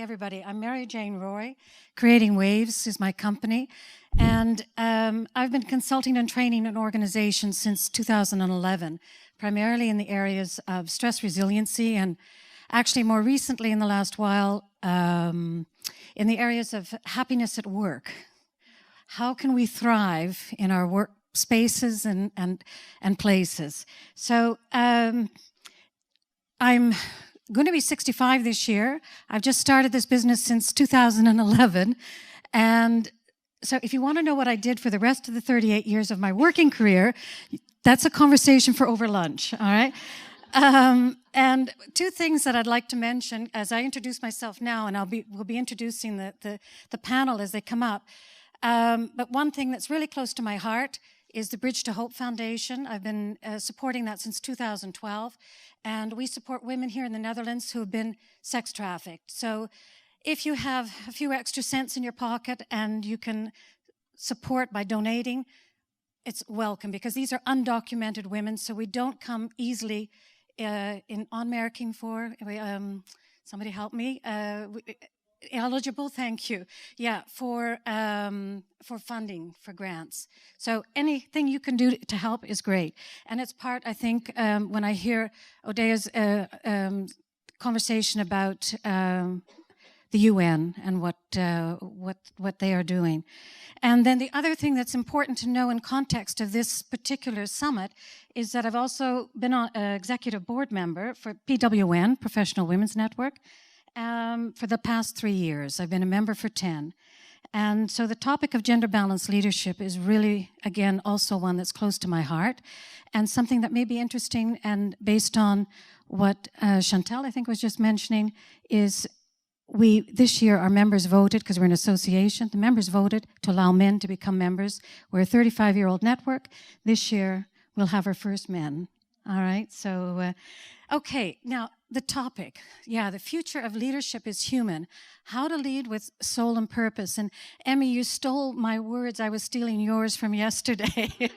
everybody. I'm Mary Jane Roy. Creating Waves is my company. And I've been consulting and training in organizations since 2011, primarily in the areas of stress resiliency and actually more recently in the last while in the areas of happiness at work. How can we thrive in our work spaces and places? So I'm going to be 65 this year. I've just started this business since 2011. And so if you want to know what I did for the rest of the 38 years of my working career, that's a conversation for over lunch, all right? And two things that I'd like to mention as I introduce myself now, and we'll be introducing the panel as they come up. But one thing that's really close to my heart is the Bridge to Hope Foundation. I've been supporting that since 2012, and we support women here in the Netherlands who have been sex trafficked. So if you have a few extra cents in your pocket and you can support by donating, it's welcome, because these are undocumented women, so we don't come easily on-marking for, somebody help me, eligible, thank you. Yeah, for funding, for grants. So anything you can do to help is great. And it's part, I think, when I hear Odea's conversation about the UN and what they are doing. And then the other thing that's important to know in context of this particular summit is that I've also been an executive board member for PWN, Professional Women's Network, for the past 3 years. I've been a member for 10. And so the topic of gender balanced leadership is really, again, also one that's close to my heart and something that may be interesting, and based on what Chantal, I think, was just mentioning, is this year our members voted, because we're an association, the members voted to allow men to become members. We're a 35-year-old network. This year we'll have our first men. All right, so, okay, now the topic. Yeah, the future of leadership is human. How to lead with soul and purpose. And Emmy, you stole my words. I was stealing yours from yesterday.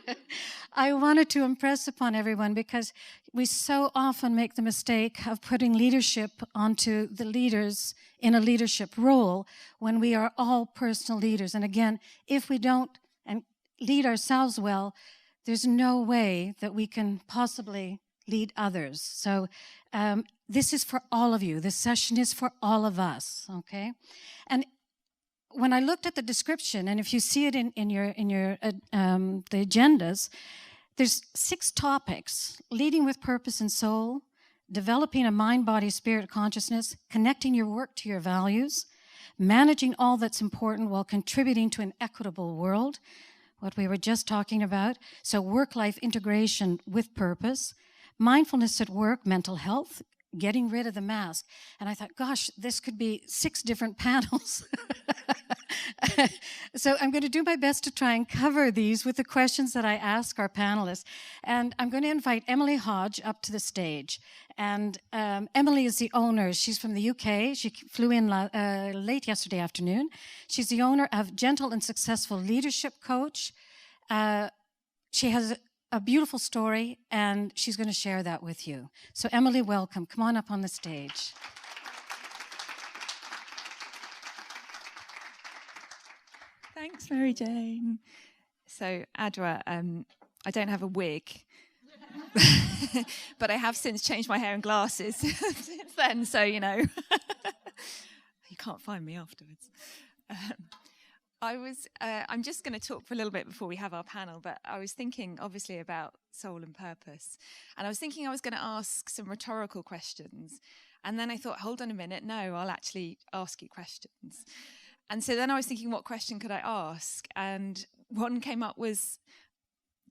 I wanted to impress upon everyone, because we so often make the mistake of putting leadership onto the leaders in a leadership role when we are all personal leaders. And again, if we don't and lead ourselves well, there's no way that we can possibly lead others. So this is for all of you. This session is for all of us, okay? And when I looked at the description, and if you see it in your the agendas, there's 6 topics: leading with purpose and soul, developing a mind, body, spirit consciousness, connecting your work to your values, managing all that's important while contributing to an equitable world, what we were just talking about, so work-life integration with purpose, mindfulness at work, mental health, getting rid of the mask. And I thought, gosh, this could be 6 different panels. So I'm going to do my best to try and cover these with the questions that I ask our panelists. And I'm going to invite Emily Hodge up to the stage. And Emily is the owner. She's from the UK. She flew in late yesterday afternoon. She's the owner of Gentle and Successful Leadership Coach. She has a beautiful story, and she's going to share that with you. So Emily, welcome. Come on up on the stage. Thanks, Mary Jane. So, Adwa, I don't have a wig, but I have since changed my hair and glasses since then, so, you know, you can't find me afterwards. I'm just going to talk for a little bit before we have our panel, but I was thinking, obviously, about soul and purpose. And I was thinking I was going to ask some rhetorical questions. And then I thought, hold on a minute, no, I'll actually ask you questions. And so then I was thinking, what question could I ask? And one came up was,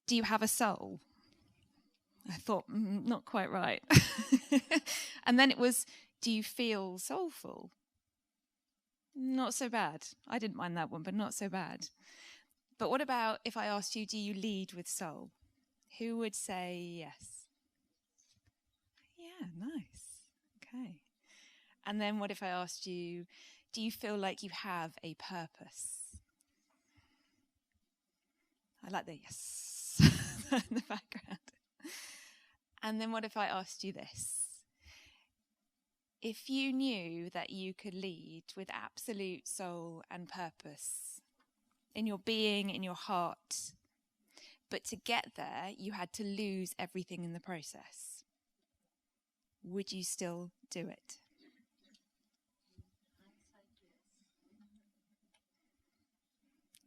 do you have a soul? I thought, not quite right. And then it was, do you feel soulful? Not so bad. I didn't mind that one, but not so bad. But what about if I asked you, do you lead with soul? Who would say yes? Yeah, nice. Okay. And then what if I asked you, do you feel like you have a purpose? I like the yes in the background. And then what if I asked you this? if you knew that you could lead with absolute soul and purpose in your being, in your heart, but to get there, you had to lose everything in the process, would you still do it?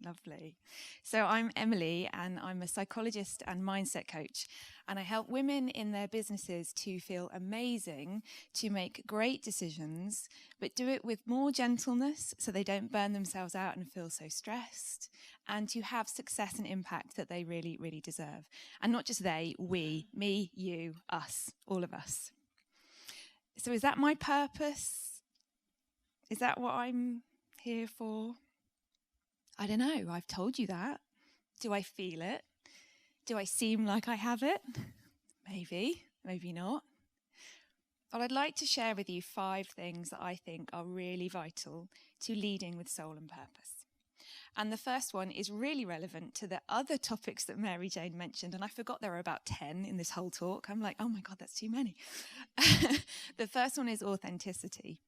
Lovely. So I'm Emily, and I'm a psychologist and mindset coach, and I help women in their businesses to feel amazing, to make great decisions, but do it with more gentleness so they don't burn themselves out and feel so stressed, and to have success and impact that they really, really deserve. And not just they, we, me, you, us, all of us. So is that my purpose? Is that what I'm here for? I don't know. I've told you that. Do I feel it? Do I seem like I have it? Maybe, maybe not. But I'd like to share with you 5 things that I think are really vital to leading with soul and purpose. And the first one is really relevant to the other topics that Mary Jane mentioned. And I forgot there were about 10 in this whole talk. I'm like, oh my God, that's too many. The first one is authenticity.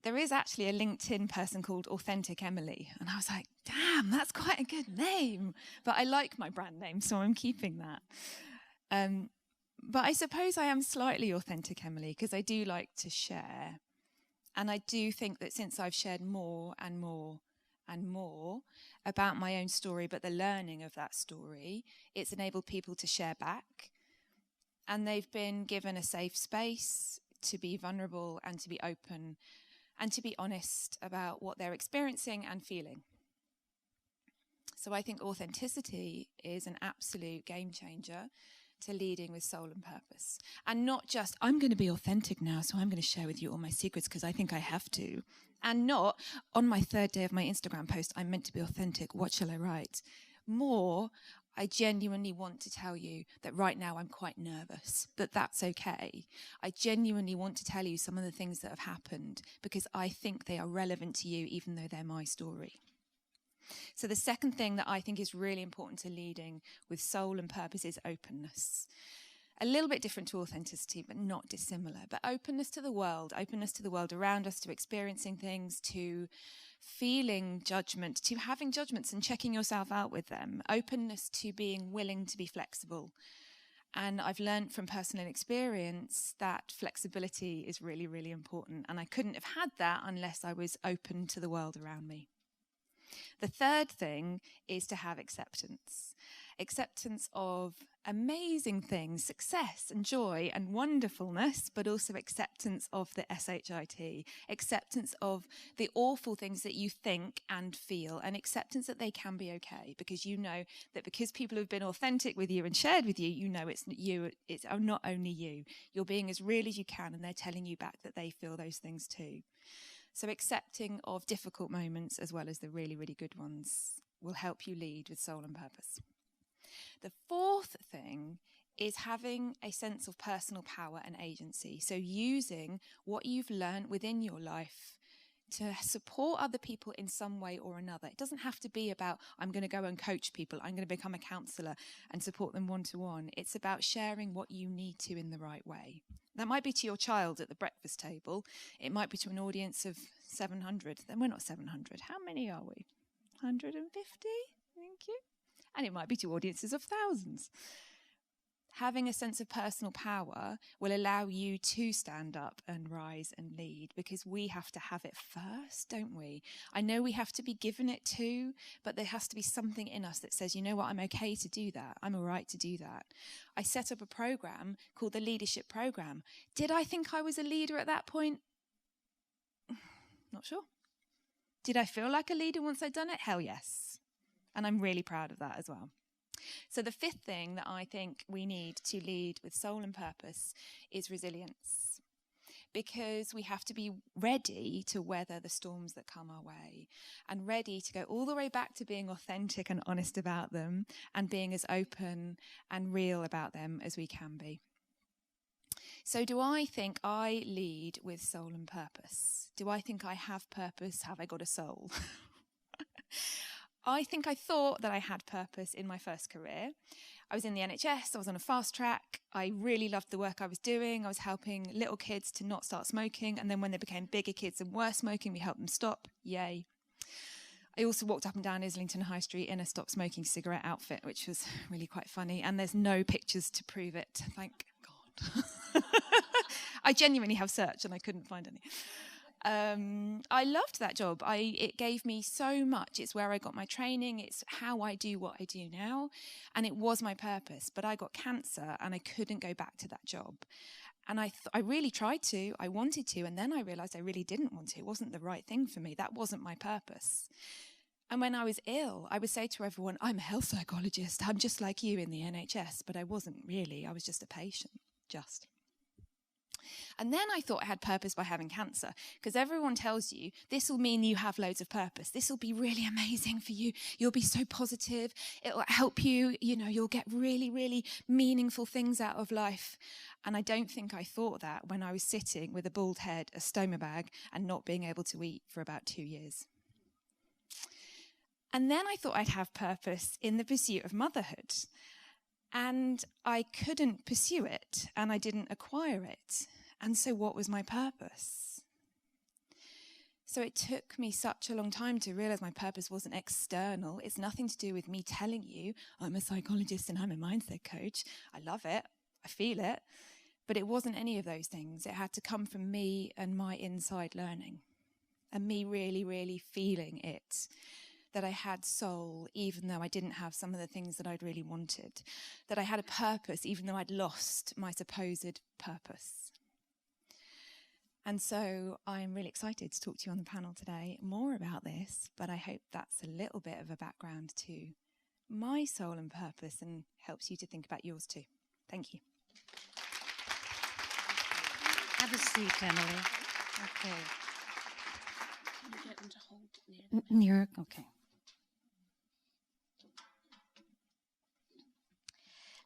There is actually a LinkedIn person called Authentic Emily. And I was like, damn, that's quite a good name. But I like my brand name, so I'm keeping that. But I suppose I am slightly Authentic Emily because I do like to share. And I do think that since I've shared more and more and more about my own story, but the learning of that story, it's enabled people to share back. And they've been given a safe space to be vulnerable and to be open and to be honest about what they're experiencing and feeling. So I think authenticity is an absolute game changer to leading with soul and purpose. And not just, I'm going to be authentic now, so I'm going to share with you all my secrets because I think I have to. And not, on my 3rd day of my Instagram post, I'm meant to be authentic, what shall I write? More, I genuinely want to tell you that right now I'm quite nervous, but that's okay. I genuinely want to tell you some of the things that have happened because I think they are relevant to you, even though they're my story. So the second thing that I think is really important to leading with soul and purpose is openness. A little bit different to authenticity, but not dissimilar. But openness to the world around us, to experiencing things, to feeling judgment, to having judgments and checking yourself out with them. Openness to being willing to be flexible. And I've learned from personal experience that flexibility is really, really important. And I couldn't have had that unless I was open to the world around me. The third thing is to have acceptance. Acceptance of amazing things, success and joy and wonderfulness, but also acceptance of the SHIT, acceptance of the awful things that you think and feel, and acceptance that they can be okay, because you know that because people have been authentic with you and shared with you, you know it's you, it's not only you. You're being as real as you can, and they're telling you back that they feel those things too. So accepting of difficult moments as well as the really, really good ones will help you lead with soul and purpose. The fourth thing is having a sense of personal power and agency. So using what you've learned within your life to support other people in some way or another. It doesn't have to be about, I'm going to go and coach people, I'm going to become a counsellor and support them one-to-one. It's about sharing what you need to in the right way. That might be to your child at the breakfast table. It might be to an audience of 700. Then we're not 700. How many are we? 150? Thank you. And it might be to audiences of thousands. Having a sense of personal power will allow you to stand up and rise and lead, because we have to have it first, don't we? I know we have to be given it too, but there has to be something in us that says, you know what, I'm okay to do that. I'm all right to do that. I set up a program called the Leadership Program. Did I think I was a leader at that point? Not sure. Did I feel like a leader once I'd done it? Hell yes. And I'm really proud of that as well. So the fifth thing that I think we need to lead with soul and purpose is resilience, because we have to be ready to weather the storms that come our way, and ready to go all the way back to being authentic and honest about them, and being as open and real about them as we can be. So do I think I lead with soul and purpose? Do I think I have purpose? Have I got a soul? I think I thought that I had purpose in my first career. I was in the NHS, I was on a fast track. I really loved the work I was doing. I was helping little kids to not start smoking. And then when they became bigger kids and were smoking, we helped them stop. Yay. I also walked up and down Islington High Street in a stop smoking cigarette outfit, which was really quite funny. And there's no pictures to prove it. Thank God. I genuinely have searched and I couldn't find any. I loved that job. It gave me so much. It's where I got my training. It's how I do what I do now. And it was my purpose. But I got cancer and I couldn't go back to that job. And I really tried to. I wanted to. And then I realized I really didn't want to. It wasn't the right thing for me. That wasn't my purpose. And when I was ill, I would say to everyone, I'm a health psychologist. I'm just like you in the NHS. But I wasn't really. I was just a patient. And then I thought I had purpose by having cancer, because everyone tells you this will mean you have loads of purpose. This will be really amazing for you. You'll be so positive. It will help you. You know, you'll get really, really meaningful things out of life. And I don't think I thought that when I was sitting with a bald head, a stoma bag, and not being able to eat for about 2 years. And then I thought I'd have purpose in the pursuit of motherhood. And I couldn't pursue it, and I didn't acquire it. And so what was my purpose? So it took me such a long time to realize my purpose wasn't external. It's nothing to do with me telling you, I'm a psychologist and I'm a mindset coach. I love it. I feel it. But it wasn't any of those things. It had to come from me and my inside learning, and me really, really feeling it. That I had soul, even though I didn't have some of the things that I'd really wanted. That I had a purpose, even though I'd lost my supposed purpose. And so I'm really excited to talk to you on the panel today more about this, but I hope that's a little bit of a background to my soul and purpose and helps you to think about yours too. Thank you. Have a seat, Emily. Okay. You get them to hold Near, okay.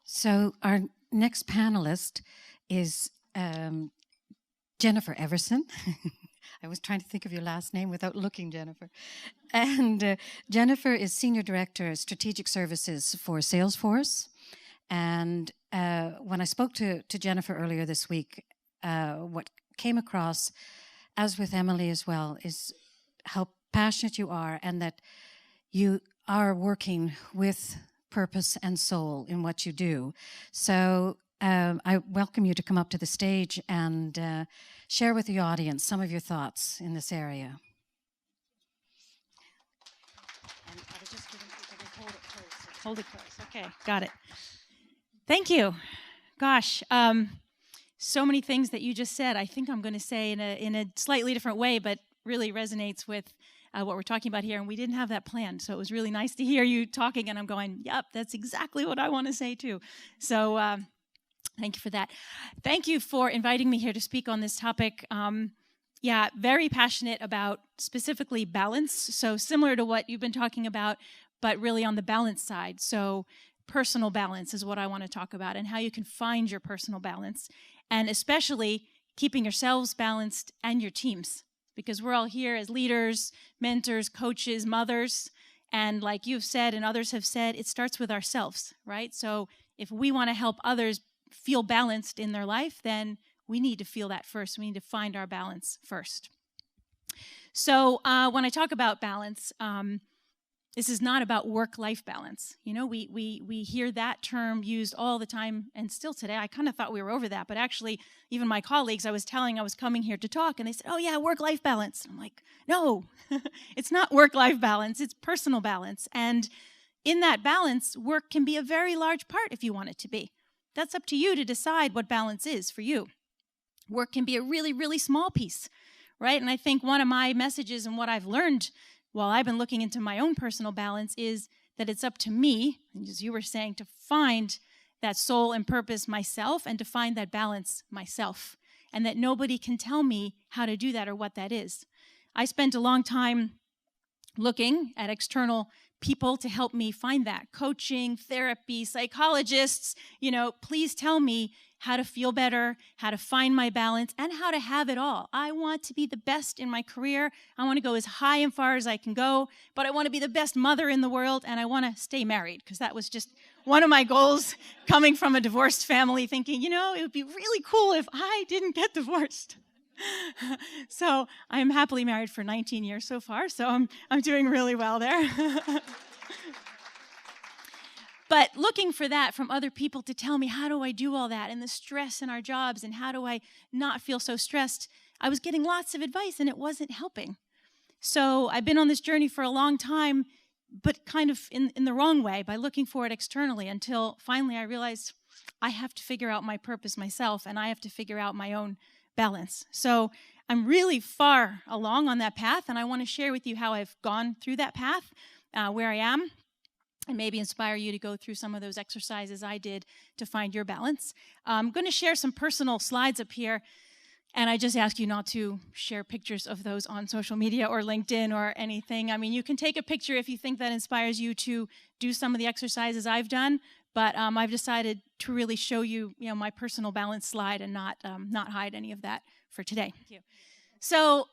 So our next panelist is Jennifer Everson. I was trying to think of your last name without looking, Jennifer. And Jennifer is Senior Director of Strategic Services for Salesforce. And when I spoke to Jennifer earlier this week, what came across, as with Emily as well, is how passionate you are and that you are working with purpose and soul in what you do. So I welcome you to come up to the stage and share with the audience some of your thoughts in this area. And I was just going to hold it close. Hold it close. Okay, got it. Thank you. Gosh, so many things that you just said. I think I'm going to say in a slightly different way, but really resonates with what we're talking about here. And we didn't have that planned, so it was really nice to hear you talking. And I'm going, yep, that's exactly what I want to say too. So thank you for that. Thank you for inviting me here to speak on this topic. Yeah, very passionate about specifically balance. So similar to what you've been talking about, but really on the balance side. So personal balance is what I want to talk about, and how you can find your personal balance, and especially keeping yourselves balanced and your teams, because we're all here as leaders, mentors, coaches, mothers, and like you've said and others have said, it starts with ourselves, right? So if we want to help others feel balanced in their life, then we need to feel that first. We need to find our balance first. So when I talk about balance, this is not about work-life balance. You know, we hear that term used all the time, and still today. I kind of thought we were over that, but actually, even my colleagues, I was coming here to talk, and they said, oh yeah, work-life balance. And I'm like, no, it's not work-life balance, it's personal balance. And in that balance, work can be a very large part if you want it to be. That's up to you to decide what balance is for you. Work can be a really, really small piece, right? And I think one of my messages and what I've learned while I've been looking into my own personal balance is that it's up to me, as you were saying, to find that soul and purpose myself and to find that balance myself, and that nobody can tell me how to do that or what that is. I spent a long time looking at external people to help me find that. Coaching, therapy, psychologists, please tell me how to feel better, how to find my balance, and how to have it all. I want to be the best in my career. I want to go as high and far as I can go, but I want to be the best mother in the world, and I want to stay married, because that was just one of my goals coming from a divorced family, thinking, it would be really cool if I didn't get divorced. So I am happily married for 19 years so far, so I'm doing really well there. But looking for that from other people to tell me, how do I do all that, and the stress in our jobs, and how do I not feel so stressed, I was getting lots of advice, and it wasn't helping. So I've been on this journey for a long time, but kind of in the wrong way, by looking for it externally, until finally I realized I have to figure out my purpose myself, and I have to figure out my own balance. So I'm really far along on that path, and I want to share with you how I've gone through that path, where I am, and maybe inspire you to go through some of those exercises I did to find your balance. I'm going to share some personal slides up here, and I just ask you not to share pictures of those on social media or LinkedIn or anything. I mean, you can take a picture if you think that inspires you to do some of the exercises I've done, but I've decided to really show you, my personal balance slide and not hide any of that for today. Thank you. So,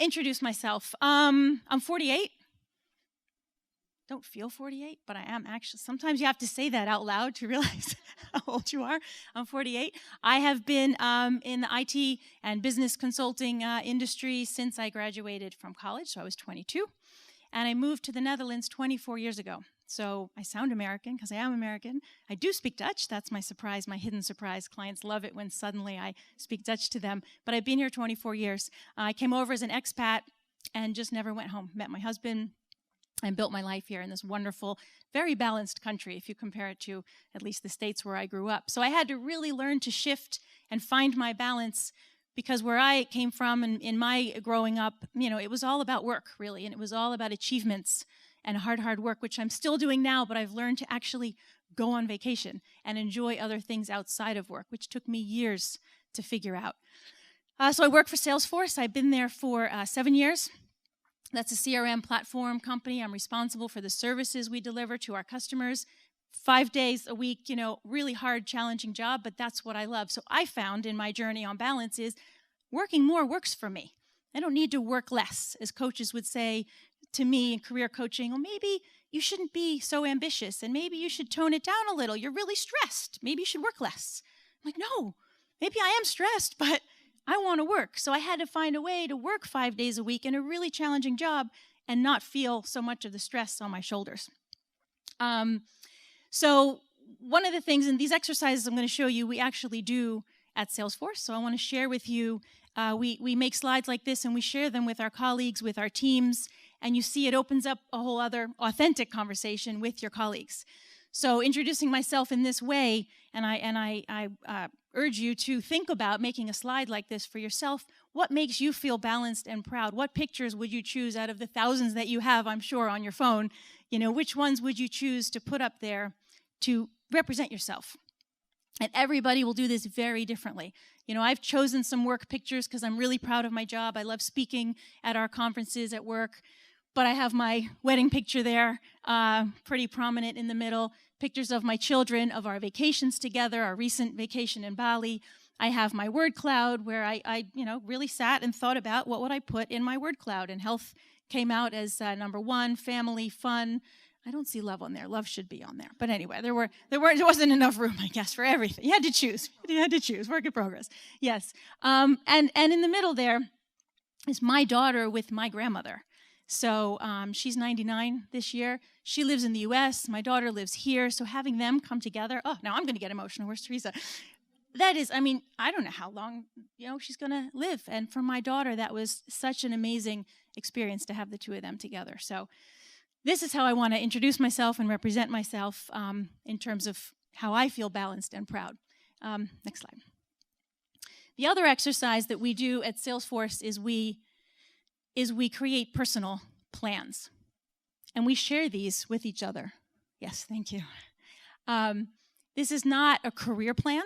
introduce myself. I'm 48. Don't feel 48, but I am actually. Sometimes you have to say that out loud to realize how old you are. I'm 48. I have been in the IT and business consulting industry since I graduated from college, so I was 22. And I moved to the Netherlands 24 years ago. So I sound American because I am American. I do speak Dutch. That's my surprise, my hidden surprise. Clients love it when suddenly I speak Dutch to them. But I've been here 24 years. I came over as an expat and just never went home. Met my husband and built my life here in this wonderful, very balanced country, if you compare it to at least the States where I grew up. So I had to really learn to shift and find my balance, because where I came from and in my growing up, it was all about work, really, and it was all about achievements and hard work, which I'm still doing now, but I've learned to actually go on vacation and enjoy other things outside of work, which took me years to figure out. So I work for Salesforce. I've been there for 7 years. That's a CRM platform company. I'm responsible for the services we deliver to our customers. 5 days a week, really hard, challenging job, but that's what I love. So I found in my journey on balance is working more works for me. I don't need to work less, as coaches would say to me in career coaching. Well, maybe you shouldn't be so ambitious, and maybe you should tone it down a little. You're really stressed. Maybe you should work less. I'm like, no, maybe I am stressed, but I want to work. So I had to find a way to work 5 days a week in a really challenging job and not feel so much of the stress on my shoulders. So one of the things in these exercises I'm going to show you, we actually do at Salesforce. So I want to share with you, we make slides like this and we share them with our colleagues, with our teams, and you see it opens up a whole other authentic conversation with your colleagues. So introducing myself in this way, and I urge you to think about making a slide like this for yourself. What makes you feel balanced and proud? What pictures would you choose out of the thousands that you have, I'm sure, on your phone? Which ones would you choose to put up there to represent yourself? And everybody will do this very differently. I've chosen some work pictures because I'm really proud of my job. I love speaking at our conferences at work. But I have my wedding picture there, pretty prominent in the middle. Pictures of my children, of our vacations together, our recent vacation in Bali. I have my word cloud where I really sat and thought about what would I put in my word cloud. And health came out as number one, family, fun. I don't see love on there. Love should be on there. But anyway, there wasn't enough room, I guess, for everything. You had to choose. Work in progress. Yes. And in the middle there is my daughter with my grandmother. So she's 99 this year. She lives in the U.S. My daughter lives here. So having them come together. Oh, now I'm going to get emotional. Where's Teresa? That is, I don't know how long, she's going to live. And for my daughter, that was such an amazing experience to have the two of them together. So this is how I want to introduce myself and represent myself in terms of how I feel balanced and proud. Next slide. The other exercise that we do at Salesforce is we create personal plans. And we share these with each other. Yes, thank you. This is not a career plan.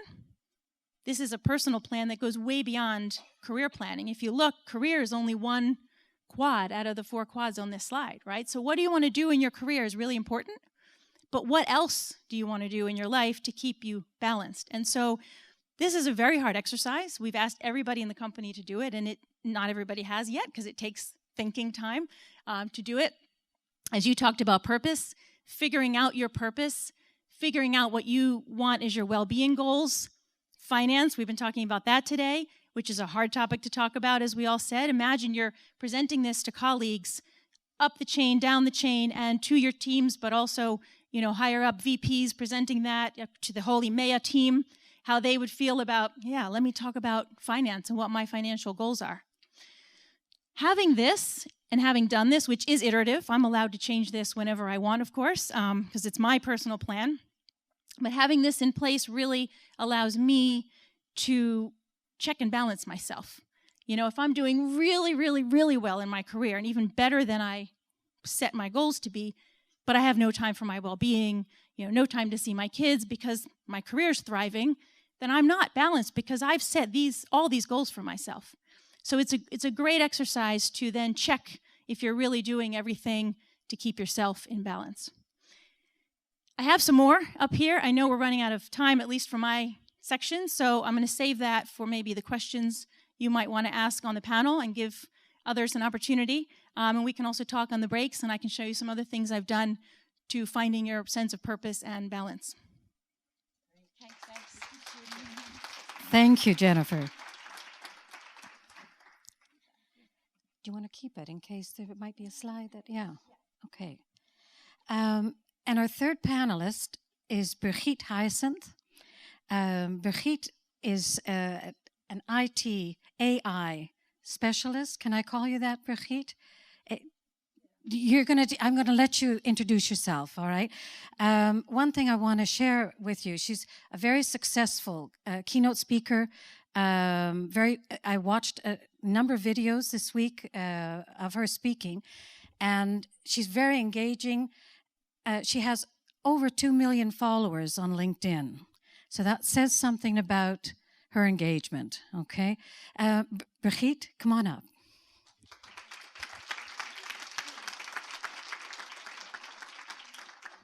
This is a personal plan that goes way beyond career planning. If you look, career is only one quad out of the 4 quads on this slide, right? So what do you want to do in your career is really important. But what else do you want to do in your life to keep you balanced? And so this is a very hard exercise. We've asked everybody in the company to do it, and not everybody has yet because it takes thinking time to do it. As you talked about purpose, figuring out your purpose, figuring out what you want as your well-being goals. Finance, we've been talking about that today, which is a hard topic to talk about, as we all said. Imagine you're presenting this to colleagues up the chain, down the chain, and to your teams, but also, higher up VPs presenting that to the whole EMEA team, how they would feel about, let me talk about finance and what my financial goals are. Having this and having done this, which is iterative, I'm allowed to change this whenever I want, of course, because it's my personal plan. But having this in place really allows me to check and balance myself. If I'm doing really, really, really well in my career, and even better than I set my goals to be, but I have no time for my well-being, no time to see my kids because my career's thriving, then I'm not balanced because I've set all these goals for myself. So it's a great exercise to then check if you're really doing everything to keep yourself in balance. I have some more up here. I know we're running out of time, at least for my section, so I'm going to save that for maybe the questions you might want to ask on the panel and give others an opportunity. And we can also talk on the breaks, and I can show you some other things I've done to finding your sense of purpose and balance. Thank you, Jennifer. Do you want to keep it in case there might be a slide that, okay. And our third panelist is Brigitte Hyacinth. Brigitte is an IT, AI specialist. Can I call you that, Brigitte? I'm going to let you introduce yourself, all right? One thing I want to share with you, she's a very successful keynote speaker. I watched a number of videos this week of her speaking, and she's very engaging. She has over 2 million followers on LinkedIn. So that says something about her engagement, okay? Brigitte, come on up.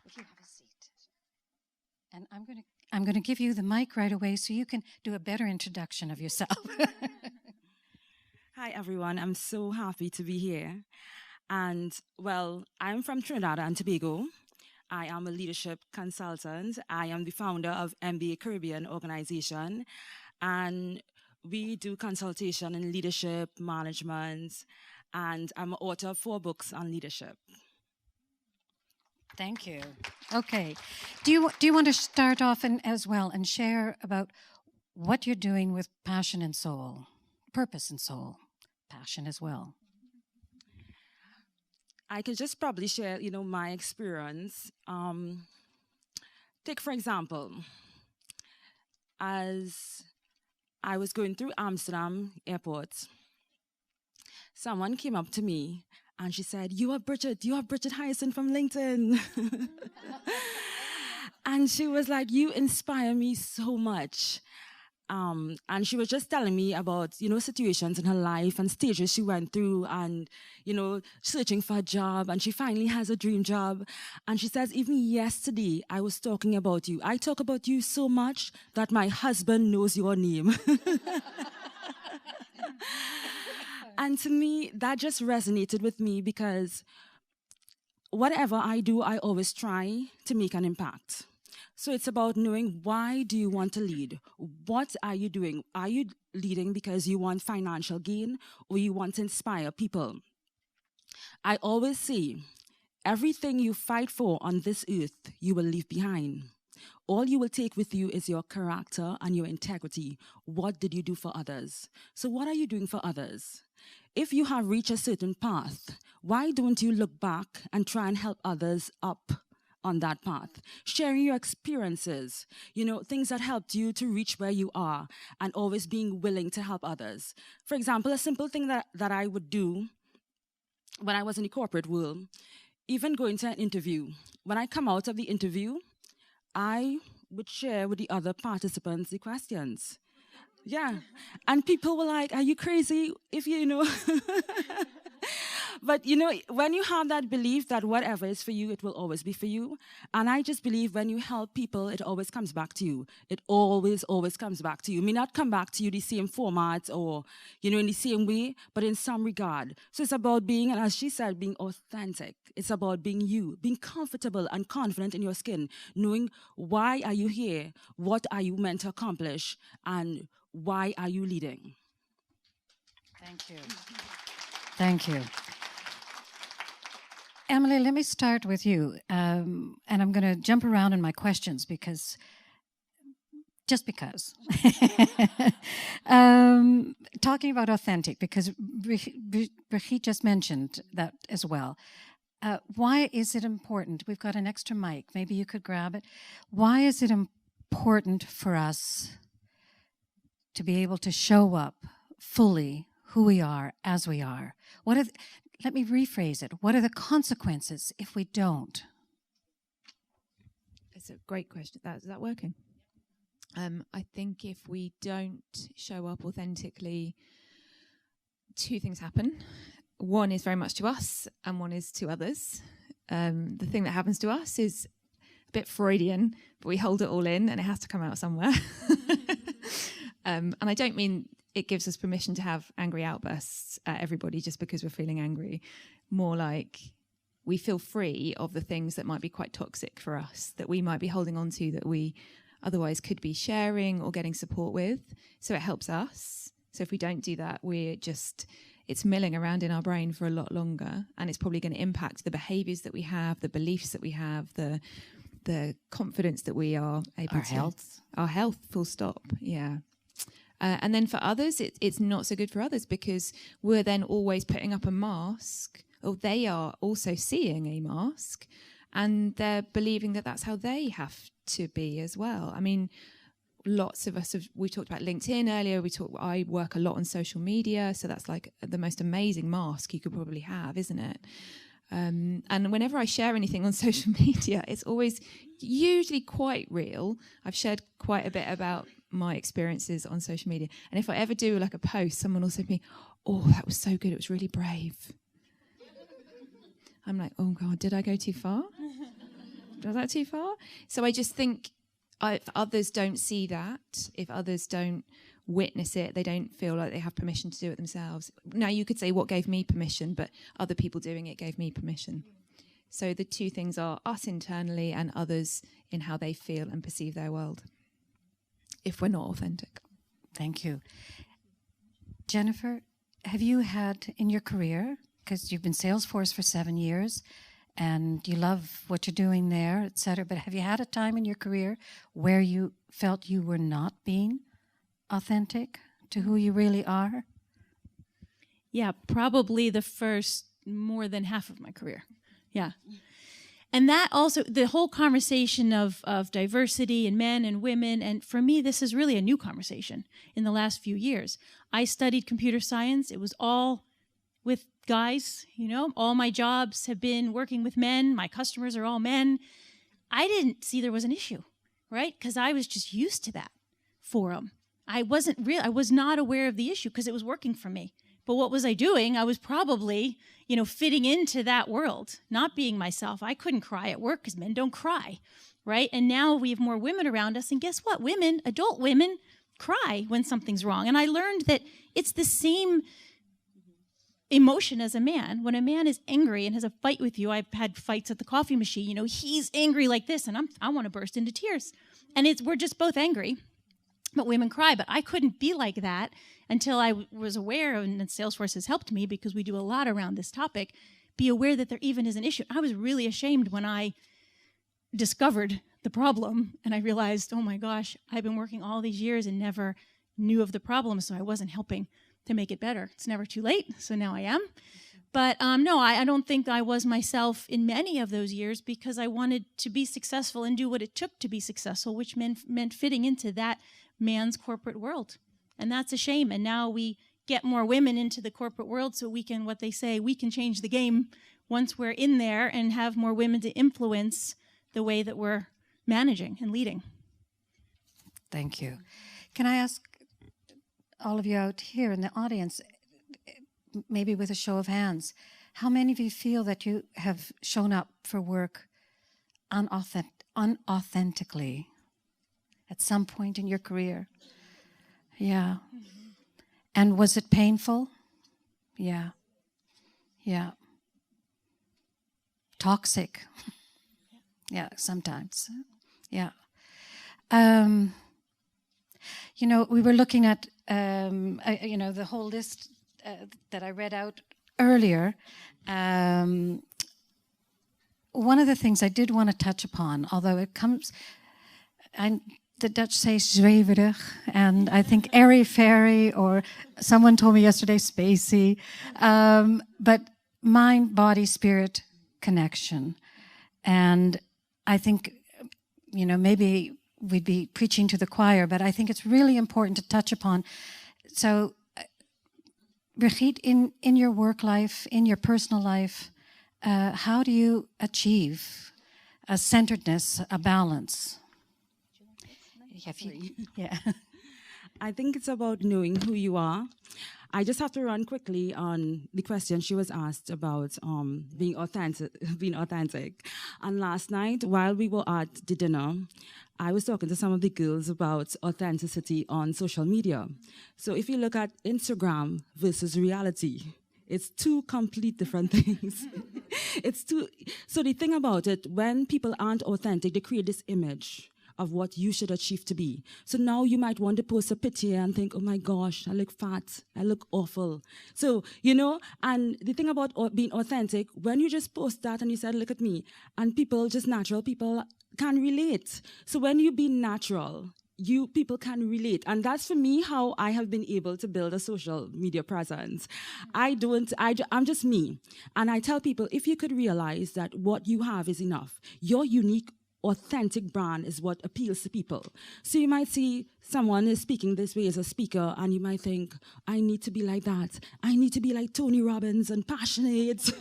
If you have a seat. And I'm going to give you the mic right away so you can do a better introduction of yourself. Hi, everyone. I'm so happy to be here. And, well, I'm from Trinidad and Tobago. I am a leadership consultant. I am the founder of MBA Caribbean organization. And we do consultation in leadership, management, and I'm an author of 4 books on leadership. Thank you. Okay. Do you want to start off as well and share about what you're doing with Passion and Soul, Purpose and Soul, Passion as well? I could just probably share, my experience. Take, for example, as I was going through Amsterdam airport, someone came up to me and she said, you are Bridget Hyacinth from LinkedIn. And she was like, you inspire me so much. And she was just telling me about, situations in her life and stages she went through and, searching for a job. And she finally has a dream job. And she says, even yesterday, I was talking about you. I talk about you so much that my husband knows your name. And to me, that just resonated with me because whatever I do, I always try to make an impact. So it's about knowing, why do you want to lead? What are you doing? Are you leading because you want financial gain or you want to inspire people? I always say, everything you fight for on this earth, you will leave behind. All you will take with you is your character and your integrity. What did you do for others? So what are you doing for others? If you have reached a certain path, why don't you look back and try and help others up on that path? Sharing your experiences, things that helped you to reach where you are, and always being willing to help others. For example, a simple thing that I would do when I was in the corporate world, even going to an interview. When I come out of the interview, I would share with the other participants the questions. Yeah. And people were like, are you crazy? If But you know, when you have that belief that whatever is for you, it will always be for you. And I just believe when you help people, it always comes back to you. It always comes back to you. It may not come back to you the same format or, you know, in the same way, but in some regard. So it's about being, and as she said, being authentic. It's about being you, being comfortable and confident in your skin, knowing why are you here, what are you meant to accomplish, and why are you leading? Thank you. Thank you. Emily, let me start with you. And I'm going to jump around in my questions because. Talking about authentic, because Brigitte just mentioned that as well. Why is it important? We've got an extra mic. Maybe you could grab it. Why is it important for us to be able to show up fully who we are as we are? Let me rephrase it. What are the consequences if we don't? It's a great question. Is that working? I think if we don't show up authentically, two things happen. One is very much to us and one is to others. The thing that happens to us is a bit Freudian, but we hold it all in and it has to come out somewhere. And I don't mean it gives us permission to have angry outbursts at everybody just because we're feeling angry. More like we feel free of the things that might be quite toxic for us, that we might be holding on to, that we otherwise could be sharing or getting support with. So it helps us. So if we don't do that, it's milling around in our brain for a lot longer, and it's probably going to impact the behaviors that we have, the beliefs that we have, the confidence that we are able to. Our health, full stop. Yeah. And then for others, it's not so good for others because we're then always putting up a mask, or they are also seeing a mask, and they're believing that that's how they have to be as well. I mean, lots of us we talked about LinkedIn earlier. I work a lot on social media, so that's like the most amazing mask you could probably have, isn't it? And whenever I share anything on social media, it's always usually quite real. I've shared quite a bit about my experiences on social media, and if I ever do like a post, someone will say to me, "Oh, that was so good. It was really brave." I'm like, "Oh God, did I go too far? Was that too far?" So I just think if others don't see that, if others don't witness it, they don't feel like they have permission to do it themselves. Now, you could say, what gave me permission? But other people doing it gave me permission. So the two things are us internally and others in how they feel and perceive their world, if we're not authentic. Thank you. Jennifer, have you had in your career, because you've been Salesforce for 7 years, and you love what you're doing there, et cetera, but have you had a time in your career where you felt you were not being authentic to who you really are? Yeah, probably the first more than half of my career. Yeah. And that also, the whole conversation of diversity and men and women, and for me, this is really a new conversation in the last few years. I studied computer science. It was all with guys, you know, all my jobs have been working with men. My customers are all men. I didn't see there was an issue, right? Because I was just used to that forum. I was not aware of the issue because it was working for me. But what was I doing? I was probably, you know, fitting into that world, not being myself. I couldn't cry at work because men don't cry, right? And now we have more women around us. And guess what? Women, adult women, cry when something's wrong. And I learned that it's the same emotion as a man. When a man is angry and has a fight with you, I've had fights at the coffee machine, you know, he's angry like this, and I want to burst into tears. And we're just both angry, but women cry. But I couldn't be like that until I was aware, and Salesforce has helped me because we do a lot around this topic, be aware that there even is an issue. I was really ashamed when I discovered the problem, and I realized, oh my gosh, I've been working all these years and never knew of the problem, so I wasn't helping to make it better. It's never too late, so now I am. But no, I don't think I was myself in many of those years because I wanted to be successful and do what it took to be successful, which meant fitting into that man's corporate world. And that's a shame. And now we get more women into the corporate world so we can, what they say, we can change the game once we're in there and have more women to influence the way that we're managing and leading. Thank you. Can I ask all of you out here in the audience, maybe with a show of hands, how many of you feel that you have shown up for work unauthentically at some point in your career? Yeah. And was it painful? Yeah. Yeah. Toxic. Yeah, sometimes. Yeah. We were looking at, the whole list that I read out earlier. One of the things I did want to touch upon, although it comes, the Dutch say zweverig, and I think airy-fairy, or someone told me yesterday spacey, but mind, body, spirit connection. And I think, maybe we'd be preaching to the choir, but I think it's really important to touch upon. So, Brigitte, in your work life, in your personal life, how do you achieve a centeredness, a balance? Yeah. I think it's about knowing who you are. I just have to run quickly on the question she was asked about being authentic. And last night, while we were at the dinner, I was talking to some of the girls about authenticity on social media. So if you look at Instagram versus reality, it's two complete different things. So the thing about it, when people aren't authentic, they create this image of what you should achieve to be. So now you might want to post a picture and think, oh my gosh, I look fat, I look awful. So, and the thing about being authentic, when you just post that and you said, look at me, and people, just natural people, can relate. So when you be natural, people can relate. And that's for me how I have been able to build a social media presence. I'm just me. And I tell people, if you could realize that what you have is enough, your unique authentic brand is what appeals to people. So you might see someone is speaking this way as a speaker, and you might think, I need to be like that. I need to be like Tony Robbins and passionate.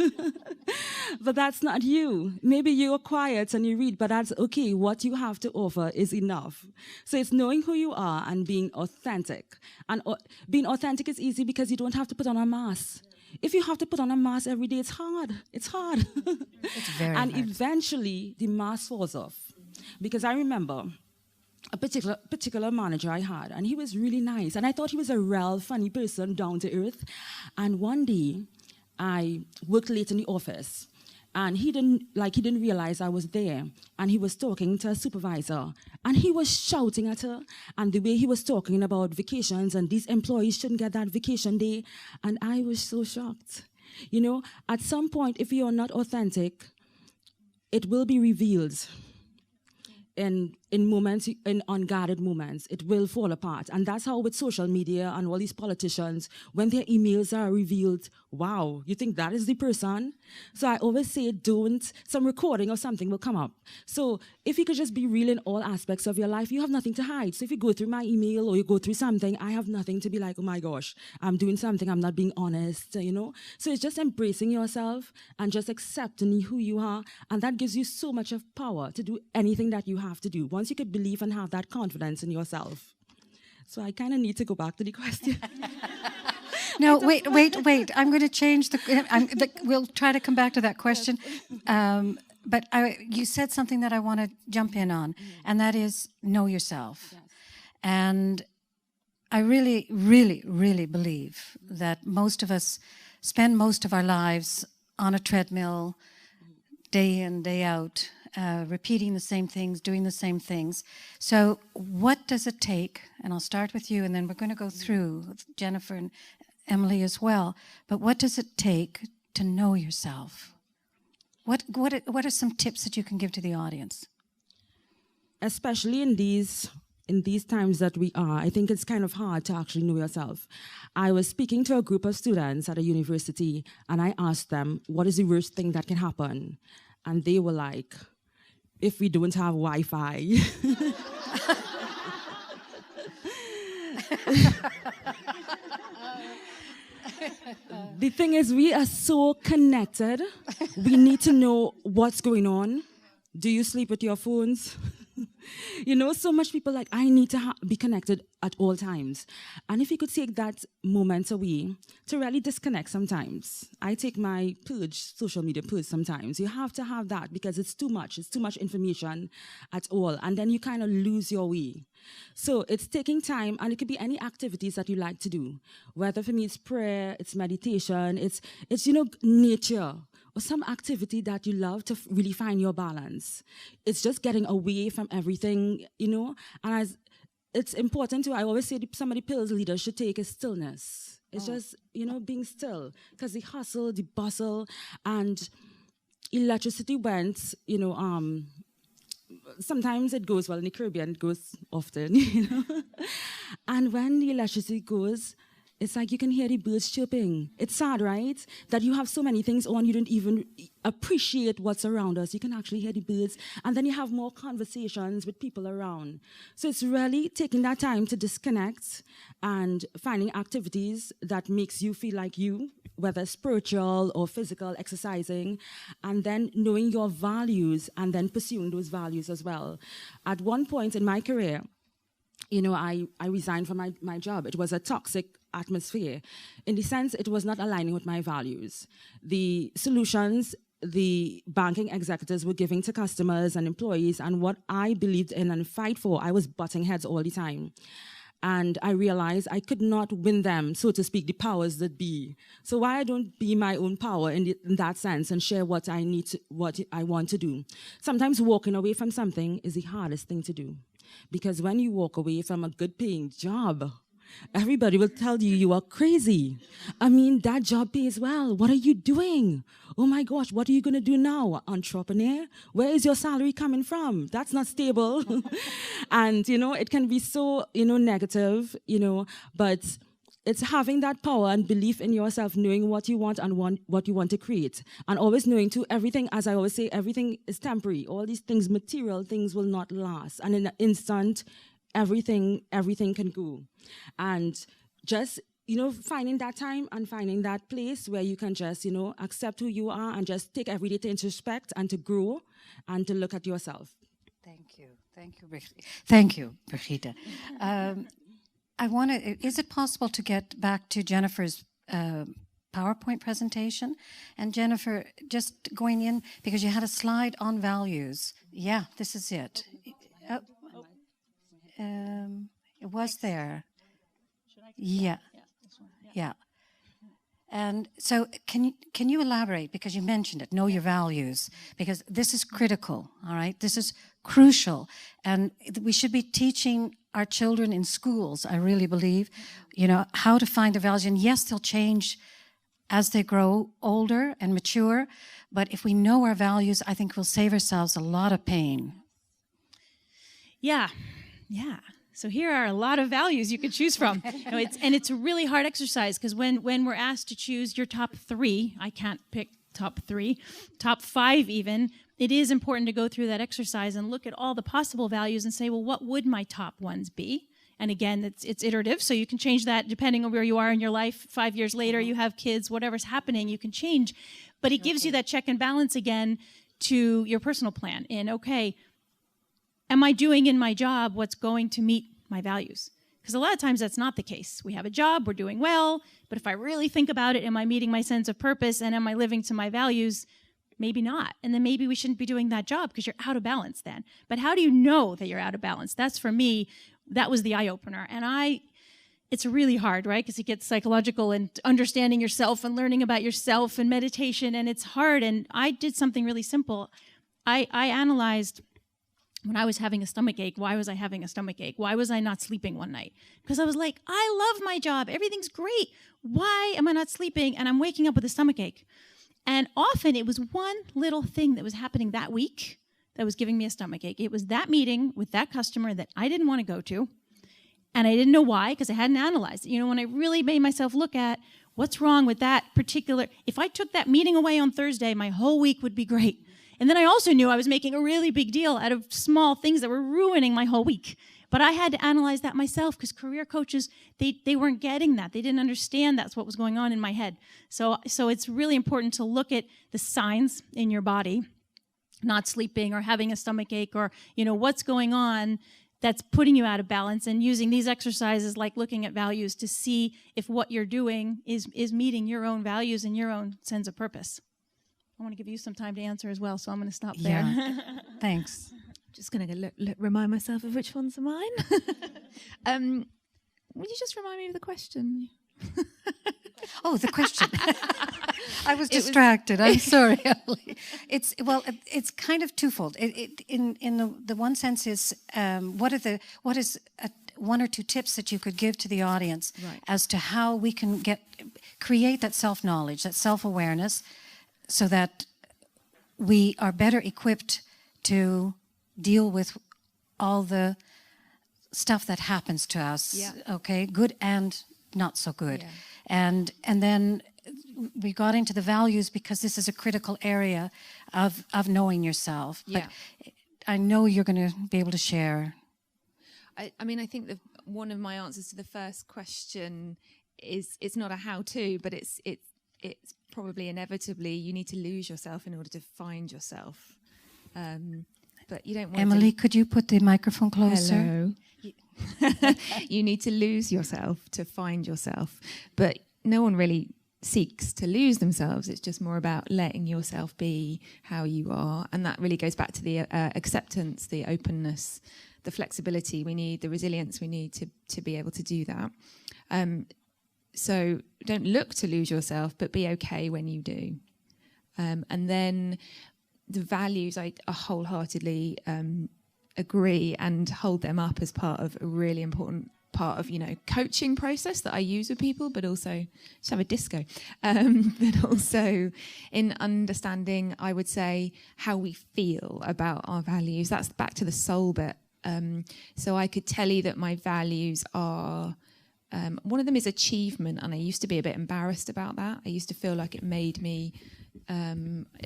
But that's not you. Maybe you're quiet and you read, but that's okay. What you have to offer is enough. So it's knowing who you are and being authentic. And being authentic is easy because you don't have to put on a mask. If you have to put on a mask every day, it's hard. It's hard. It's very and hard. Eventually, the mask falls off. Because I remember a particular manager I had, and he was really nice. And I thought he was a real funny person, down to earth. And one day, I worked late in the office. And he didn't realize I was there. And he was talking to a supervisor. And he was shouting at her. And the way he was talking about vacations and these employees shouldn't get that vacation day. And I was so shocked. At some point, if you're not authentic, it will be revealed. In moments, in unguarded moments, it will fall apart. And that's how with social media and all these politicians, when their emails are revealed, wow, you think that is the person? So I always say some recording or something will come up. So if you could just be real in all aspects of your life, you have nothing to hide. So if you go through my email or you go through something, I have nothing to be like, oh my gosh, I'm doing something, I'm not being honest, So it's just embracing yourself and just accepting who you are. And that gives you so much of power to do anything that you have to do. Once you could believe and have that confidence in yourself. So I kind of need to go back to the question. No, wait. I'm going to change we'll try to come back to that question. But you said something that I want to jump in on, and that is know yourself. Yes. And I really, really, really believe that most of us spend most of our lives on a treadmill, day in, day out, repeating the same things, doing the same things. So what does it take, and I'll start with you, and then we're going to go through with Jennifer and Emily as well, but what does it take to know yourself? What are some tips that you can give to the audience? Especially in these times that we are, I think it's kind of hard to actually know yourself. I was speaking to a group of students at a university, and I asked them, what is the worst thing that can happen? And they were like, if we don't have Wi-Fi. The thing is, we are so connected. We need to know what's going on. Do you sleep with your phones? So much people like, I need to be connected at all times. And if you could take that moment away to really disconnect sometimes. I take my social media purge sometimes. You have to have that because it's too much. It's too much information at all. And then you kind of lose your way. So it's taking time, and it could be any activities that you like to do. Whether for me it's prayer, it's meditation, it's nature, or some activity that you love to really find your balance. It's just getting away from everything, and it's important too. I always say some of the pills leaders should take is stillness. It's just, being still, because the hustle, the bustle, and electricity went, sometimes it goes well in the Caribbean, it goes often, And when the electricity goes, it's like you can hear the birds chirping. It's sad, right? That you have so many things on, you don't even appreciate what's around us. You can actually hear the birds, and then you have more conversations with people around. So it's really taking that time to disconnect and finding activities that makes you feel like you, whether spiritual or physical, exercising, and then knowing your values and then pursuing those values as well. At one point in my career, I resigned from my job. It was a toxic atmosphere. In the sense, it was not aligning with my values. The solutions the banking executives were giving to customers and employees and what I believed in and fight for, I was butting heads all the time. And I realized I could not win them, so to speak, the powers that be. So why I don't be my own power in that sense and share what I want to do. Sometimes walking away from something is the hardest thing to do. Because when you walk away from a good paying job, everybody will tell you are crazy. I mean, that job pays well. What are you doing? Oh my gosh, what are you going to do now? Entrepreneur? Where is your salary coming from? That's not stable. And, it can be so, negative, but it's having that power and belief in yourself, knowing what you want and what you want to create. And always knowing too, everything, as I always say, everything is temporary. All these things, material things will not last. And in an instant, everything can go. And just, finding that time and finding that place where you can just, accept who you are and just take every day to introspect and to grow and to look at yourself. Thank you. Thank you, Brigitte. Is it possible to get back to Jennifer's PowerPoint presentation? And Jennifer, just going in, because you had a slide on values. Yeah, this is it. It was there. Yeah. And so can you elaborate, because you mentioned it, know your values, because this is critical, all right? This is crucial. And we should be teaching our children in schools, I really believe, how to find the values. And yes, they'll change as they grow older and mature. But if we know our values, I think we'll save ourselves a lot of pain. Yeah. So here are a lot of values you could choose from. It's a really hard exercise, because when we're asked to choose your top 3, I can't pick top 3, top 5 even, it is important to go through that exercise and look at all the possible values and say, well, what would my top ones be? And again, it's iterative, so you can change that depending on where you are in your life. 5 years later, you have kids, whatever's happening, you can change. But it gives you that check and balance again to your personal plan. In, okay, am I doing in my job what's going to meet my values? Because a lot of times that's not the case. We have a job, we're doing well, but if I really think about it, am I meeting my sense of purpose and am I living to my values? Maybe not. And then maybe we shouldn't be doing that job because you're out of balance then. But how do you know that you're out of balance? That's, for me, that was the eye-opener. And it's really hard, right? Because it gets psychological and understanding yourself and learning about yourself and meditation, and it's hard. And I did something really simple. I analyzed, when I was having a stomach ache, why was I having a stomach ache? Why was I not sleeping one night? Because I was like, I love my job. Everything's great. Why am I not sleeping? And I'm waking up with a stomach ache. And often it was one little thing that was happening that week that was giving me a stomach ache. It was that meeting with that customer that I didn't want to go to. And I didn't know why, because I hadn't analyzed it. When I really made myself look at what's wrong with that particular, if I took that meeting away on Thursday, my whole week would be great. And then I also knew I was making a really big deal out of small things that were ruining my whole week. But I had to analyze that myself, because career coaches, they weren't getting that. They didn't understand that's what was going on in my head. So it's really important to look at the signs in your body not sleeping or having a stomach ache, or what's going on that's putting you out of balance, and using these exercises like looking at values to see if what you're doing is meeting your own values and your own sense of purpose. I want to give you some time to answer as well, so I'm going to stop there. Yeah. Thanks. Just going to remind myself of which ones are mine. Would you just remind me of the question? Oh, the question. I was distracted. I'm sorry, Emily. It's kind of twofold. In the one sense is what is one or two tips that you could give to the audience as to how we can create that self-knowledge, that self-awareness, so that we are better equipped to deal with all the stuff that happens to us, okay, good and not so good. Yeah. And then we got into the values because this is a critical area of knowing yourself. But I know you're going to be able to share. I mean, I think one of my answers to the first question is it's not a how-to, but it's probably inevitably you need to lose yourself in order to find yourself. But you don't want Emily, could you put the microphone closer? Hello. You need to lose yourself to find yourself. But no one really seeks to lose themselves. It's just more about letting yourself be how you are. And that really goes back to the acceptance, the openness, the flexibility we need, the resilience we need to be able to do that. So don't look to lose yourself, but be okay when you do. And then the values, I wholeheartedly agree and hold them up as part of a really important part of, coaching process that I use with people, but also just have a disco. But also in understanding, I would say, how we feel about our values. That's back to the soul bit. So I could tell you that my values are, one of them is achievement, and I used to be a bit embarrassed about that. I used to feel like it made me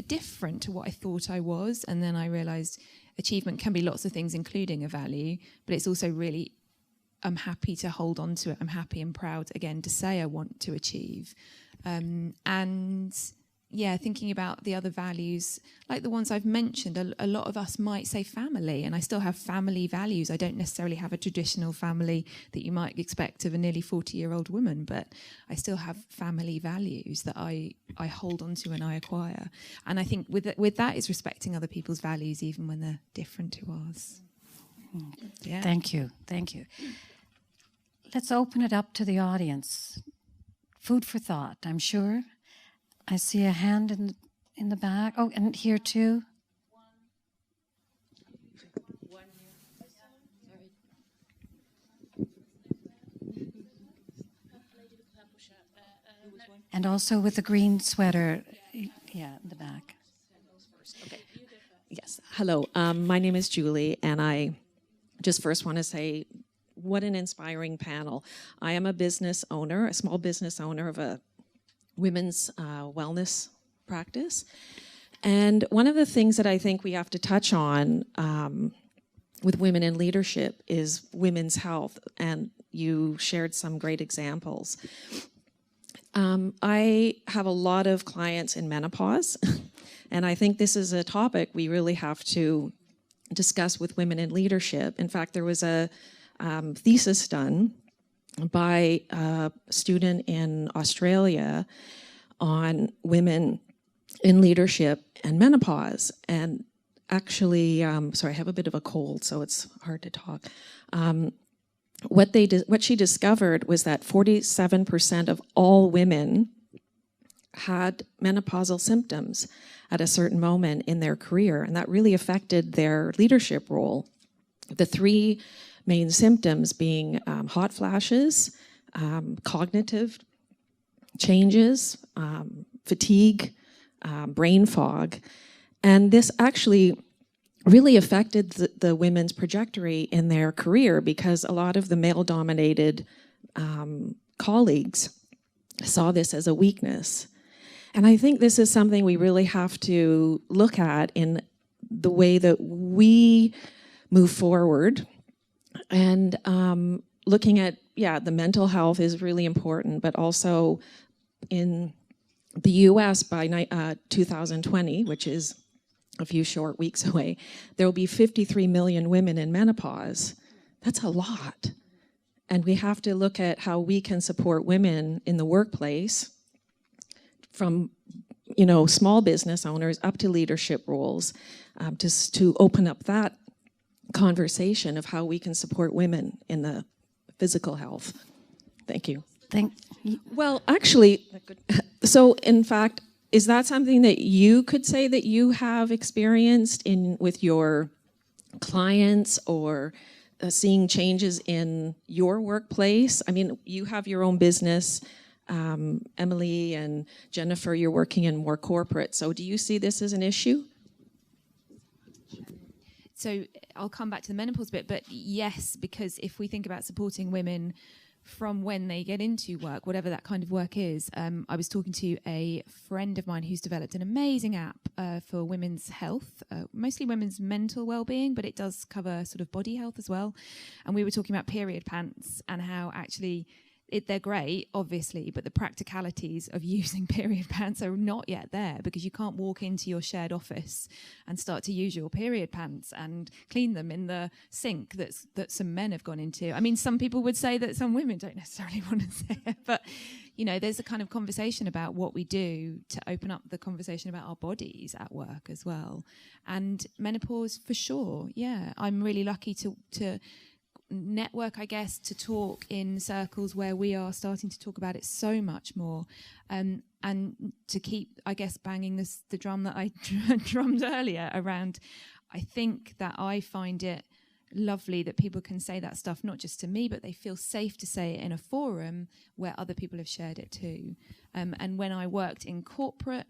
different to what I thought I was, and then I realized achievement can be lots of things, including a value, but it's also really, I'm happy to hold on to it. I'm happy and proud, again, to say I want to achieve. And thinking about the other values, like the ones I've mentioned, a lot of us might say family, and I still have family values. I don't necessarily have a traditional family that you might expect of a nearly 40-year-old woman, but I still have family values that I hold on to and I acquire. And I think with that is respecting other people's values, even when they're different to ours. Yeah. Thank you. Let's open it up to the audience. Food for thought, I'm sure. I see a hand in the back. Oh, and here too. And also with the green sweater, in the back. Okay. Yes. Hello. My name is Julie, and I just first want to say, what an inspiring panel. I am a business owner, a small business owner of a women's wellness practice. And one of the things that I think we have to touch on with women in leadership is women's health, and you shared some great examples. I have a lot of clients in menopause, and I think this is a topic we really have to discuss with women in leadership. In fact, there was a thesis done by a student in Australia on women in leadership and menopause. And actually, sorry, I have a bit of a cold, so it's hard to talk. What she discovered was that 47% of all women had menopausal symptoms at a certain moment in their career, and that really affected their leadership role. The three main symptoms being hot flashes, cognitive changes, fatigue, brain fog. And this actually really affected the women's trajectory in their career, because a lot of the male-dominated colleagues saw this as a weakness. And I think this is something we really have to look at in the way that we move forward. And looking at, the mental health is really important, but also in the US by 2020, which is a few short weeks away, there will be 53 million women in menopause. That's a lot. And we have to look at how we can support women in the workplace, from small business owners up to leadership roles, just to open up that conversation of how we can support women in the physical health. Thank you. Well, actually, so in fact, is that something that you could say that you have experienced with your clients, or seeing changes in your workplace? I mean, you have your own business. Emily and Jennifer, you're working in more corporate. So do you see this as an issue? So I'll come back to the menopause bit, but yes, because if we think about supporting women from when they get into work, whatever that kind of work is, I was talking to a friend of mine who's developed an amazing app for women's health, mostly women's mental well-being, but it does cover sort of body health as well. And we were talking about period pants and how actually they're great, obviously, but the practicalities of using period pants are not yet there, because you can't walk into your shared office and start to use your period pants and clean them in the sink that some men have gone into. I mean, some people would say that some women don't necessarily want to say it, but there's a kind of conversation about what we do to open up the conversation about our bodies at work as well. And menopause, for sure, yeah. I'm really lucky to network, I guess, to talk in circles where we are starting to talk about it so much more, and to keep, I guess, banging the drum that I drummed earlier around. I think that I find it lovely that people can say that stuff, not just to me, but they feel safe to say it in a forum where other people have shared it too. And when I worked in corporate,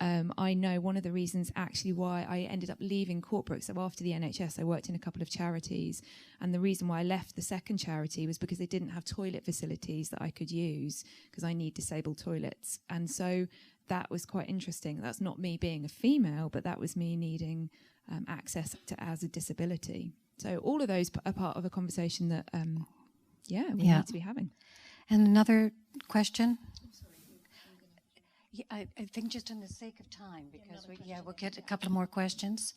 I know one of the reasons actually why I ended up leaving corporate. So after the NHS, I worked in a couple of charities. And the reason why I left the second charity was because they didn't have toilet facilities that I could use, because I need disabled toilets. And so that was quite interesting. That's not me being a female, but that was me needing access to as a disability. So all of those are part of a conversation that, we need to be having. And another question? Yeah, I think just in the sake of time, because we'll get a couple of more questions.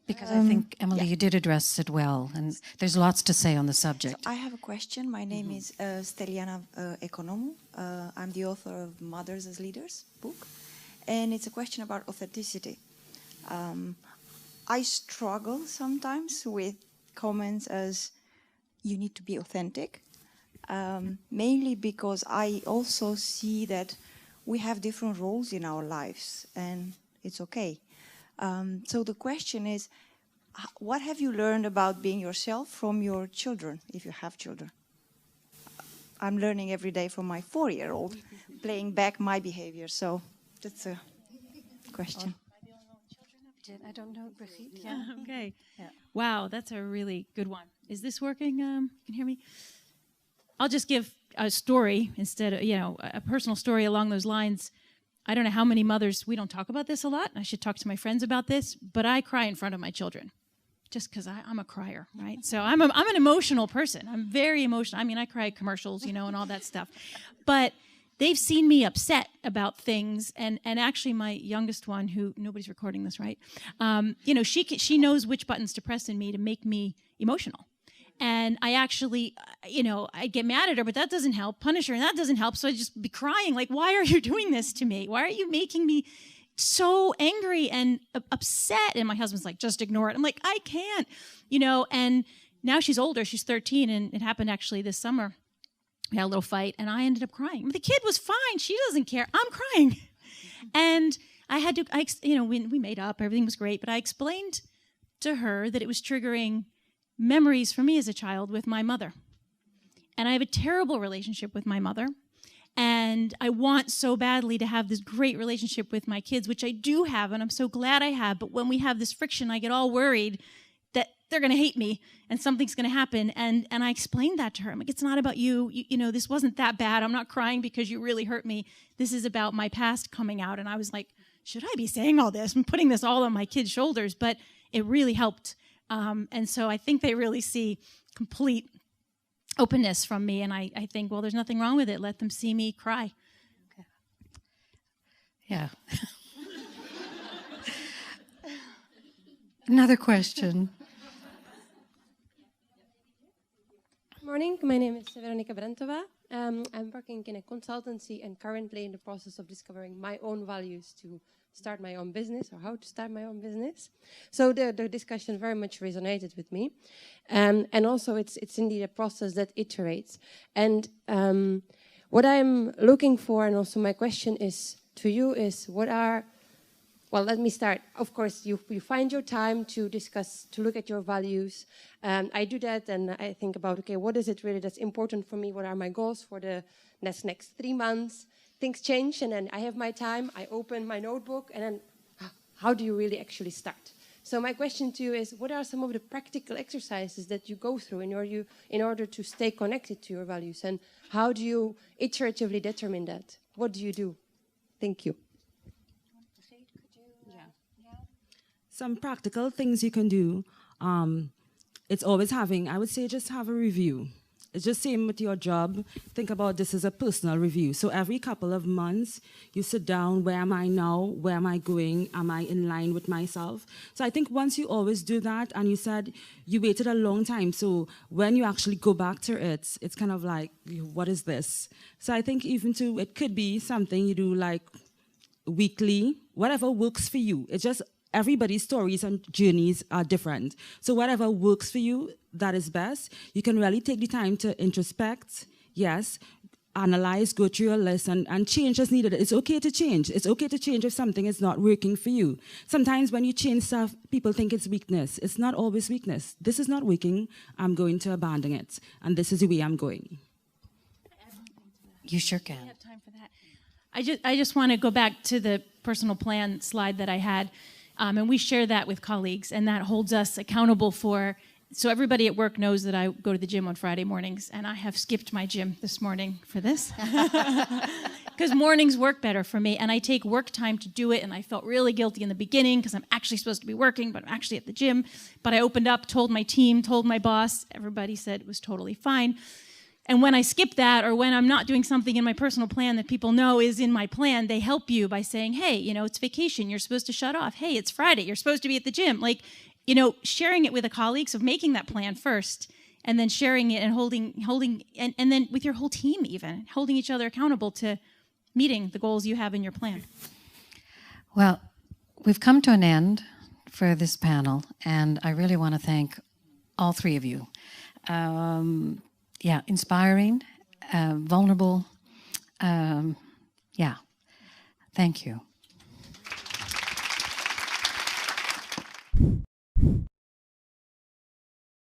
Because I think, Emily, you did address it well, and there's lots to say on the subject. So I have a question. My name is Steliana Economou. I'm the author of Mothers as Leaders book, and it's a question about authenticity. I struggle sometimes with comments as, you need to be authentic, mainly because I also see that we have different roles in our lives, and it's okay. So the question is, what have you learned about being yourself from your children, if you have children? I'm learning every day from my 4-year-old, playing back my behavior. So that's a question. I don't know, Brigitte. Yeah. Okay. Yeah. Wow, that's a really good one. Is this working? You can hear me? I'll just give a story instead of, a personal story along those lines. I don't know how many mothers, we don't talk about this a lot. I should talk to my friends about this, but I cry in front of my children just because I'm a crier, right? So I'm an emotional person. I'm very emotional. I mean, I cry at commercials, and all that stuff. But they've seen me upset about things, and actually my youngest one, who, nobody's recording this, right? She knows which buttons to press in me to make me emotional. And I actually, I get mad at her, but that doesn't help. Punish her, and that doesn't help. So I just be crying, like, why are you doing this to me? Why are you making me so angry and upset? And my husband's like, just ignore it. I'm like, I can't, and now she's older. She's 13, and it happened actually this summer. We had a little fight, and I ended up crying. The kid was fine. She doesn't care. I'm crying. And I had to, we made up. Everything was great. But I explained to her that it was triggering memories for me as a child with my mother. And I have a terrible relationship with my mother. And I want so badly to have this great relationship with my kids, which I do have, and I'm so glad I have. But when we have this friction, I get all worried that they're going to hate me and something's going to happen. And I explained that to her. I'm like, it's not about you. This wasn't that bad. I'm not crying because you really hurt me. This is about my past coming out. And I was like, should I be saying all this? I'm putting this all on my kids' shoulders. But it really helped. And so I think they really see complete openness from me. And I think, well, there's nothing wrong with it. Let them see me cry. Okay. Yeah. Another question. Good morning. My name is Veronika Brentova. I'm working in a consultancy and currently in the process of discovering my own values to start my own business, or how to start my own business. So the discussion very much resonated with me. And also it's indeed a process that iterates. And what I'm looking for, and also my question is to you, is well, let me start. Of course, you find your time to discuss, to look at your values. I do that, and I think about, okay, what is it really that's important for me? What are my goals for the next 3 months? Things change, and then I have my time. I open my notebook, and then how do you really actually start? So my question to you is, what are some of the practical exercises that you go through in order to stay connected to your values? And how do you iteratively determine that? What do you do? Thank you. Some practical things you can do. It's always I would say just have a review. It's just same with your job. Think about this as a personal review. So every couple of months, you sit down, where am I now? Where am I going? Am I in line with myself? So I think once you always do that, and you said you waited a long time, so when you actually go back to it, it's kind of like, what is this? So I think it could be something you do like weekly, whatever works for you. It's just everybody's stories and journeys are different. So whatever works for you, that is best. You can really take the time to introspect, yes, analyze, go through your list, and change as needed. It's okay to change. It's okay to change if something is not working for you. Sometimes when you change stuff, people think it's weakness. It's not always weakness. This is not working. I'm going to abandon it. And this is the way I'm going. You sure can. I have time for that. I just want to go back to the personal plan slide that I had. And we share that with colleagues, and that holds us accountable for. So everybody at work knows that I go to the gym on Friday mornings, and I have skipped my gym this morning for this. Because mornings work better for me, and I take work time to do it, and I felt really guilty in the beginning because I'm actually supposed to be working, but I'm actually at the gym. But I opened up, told my team, told my boss. Everybody said it was totally fine. And when I skip that, or when I'm not doing something in my personal plan that people know is in my plan, they help you by saying, hey, it's vacation, you're supposed to shut off. Hey, it's Friday, you're supposed to be at the gym. Like, sharing it with a colleague, so making that plan first, and then sharing it and holding, and then with your whole team even, holding each other accountable to meeting the goals you have in your plan. Well, we've come to an end for this panel, and I really want to thank all three of you. Inspiring, vulnerable. Thank you.